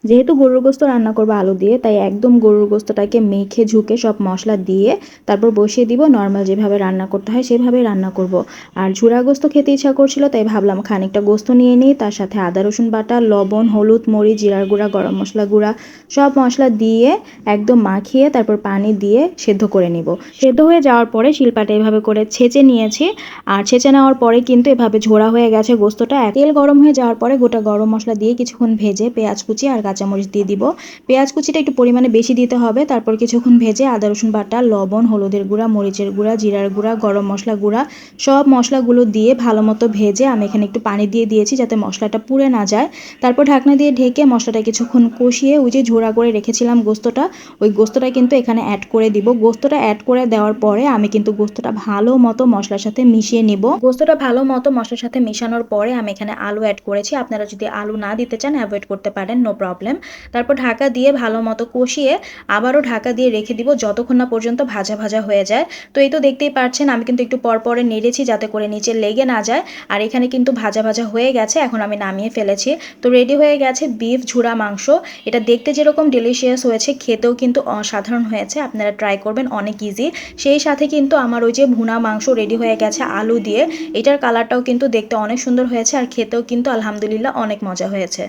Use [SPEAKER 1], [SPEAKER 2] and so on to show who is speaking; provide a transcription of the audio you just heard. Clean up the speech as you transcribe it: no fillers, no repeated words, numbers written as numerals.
[SPEAKER 1] যেহেতু গরুর গোস্ত রান্না করবো আলু দিয়ে, তাই একদম গরুর গোস্তটাকে মেখে ঝুঁকে সব মশলা দিয়ে তারপর বসিয়ে দিব। নর্মাল যেভাবে রান্না করতে হয় সেভাবেই রান্না করব। আর ঝুরা গোস্ত খেতে ইচ্ছা করছিল, তাই ভাবলাম খানিকটা গোস্ত নিয়ে নিই, তার সাথে আদা রসুন বাটা, লবণ, হলুদ, মরিচ, জিরার গুঁড়া, গরম মশলা গুঁড়া সব মশলা দিয়ে একদম মাখিয়ে তারপর পানি দিয়ে সেদ্ধ করে নিব। সেদ্ধ হয়ে যাওয়ার পরে শিলপাটা এভাবে করে ছেঁচে নিয়েছি। আর ছেঁচে নেওয়ার পরে কিন্তু এভাবে ঝোড়া হয়ে গেছে গোস্তটা। তেল গরম হয়ে যাওয়ার পরে গোটা গরম মশলা দিয়ে কিছুক্ষণ ভেজে পেঁয়াজ কুচি আর কাঁচামরিচ দিয়ে দিব। পেঁয়াজ কুচিটা একটু পরিমাণে বেশি দিতে হবে। তারপর কিছুক্ষণ ভেজে আদা রসুন বাটা, লবণ, হলুদের গুঁড়া, মরিচের গুঁড়া, জিরার গুঁড়া, গরম মশলা গুঁড়া সব মশলাগুলো দিয়ে ভালো মতো ভেজে আমি এখানে একটু পানি দিয়ে দিয়েছি যাতে মশলাটা পুড়ে না যায়। তারপর ঢাকনা দিয়ে ঢেকে মশলাটা কিছুক্ষণ কষিয়ে ওই যে ঝোড়া করে রেখেছিলাম গোস্তটা, ওই গোস্তটা কিন্তু এখানে অ্যাড করে দিব। গোস্তটা অ্যাড করে দেওয়ার পরে আমি কিন্তু গোস্তটা ভালো মতো মশলার সাথে মিশিয়ে নিব। গোস্তটা ভালো মতো মশলার সাথে মেশানোর পরে আমি এখানে আলু অ্যাড করেছি। আপনারা যদি আলু না দিতে চান অ্যাভয়েড করতে পারেন, নো প্রবলেম। তারপর ঢাকা দিয়ে ভালো মতো কষিয়ে আবারও ঢাকা দিয়ে রেখে দিব যতক্ষণ না পর্যন্ত ভাজা ভাজা হয়ে যায়। তো এই তো দেখতেই পাচ্ছেন আমি কিন্তু একটু পরপরে নেড়েছি যাতে করে নিচে লেগে না যায়। আর এখানে কিন্তু ভাজা ভাজা হয়ে গেছে, এখন আমি নামিয়ে ফেলেছি। তো রেডি হয়ে গেছে বিফ ঝুরা মাংস। এটা দেখতে যেরকম ডেলিশিয়াস হয়েছে, খেতেও কিন্তু অসাধারণ হয়েছে। আপনারা ট্রাই করবেন, অনেক ইজি। সেই সাথে কিন্তু আমার ওই যে ভুনা মাংস রেডি হয়ে গেছে আলু দিয়ে। এটার কালারটাও কিন্তু দেখতে অনেক সুন্দর হয়েছে আর খেতেও কিন্তু আলহামদুলিল্লাহ অনেক মজা হয়েছে।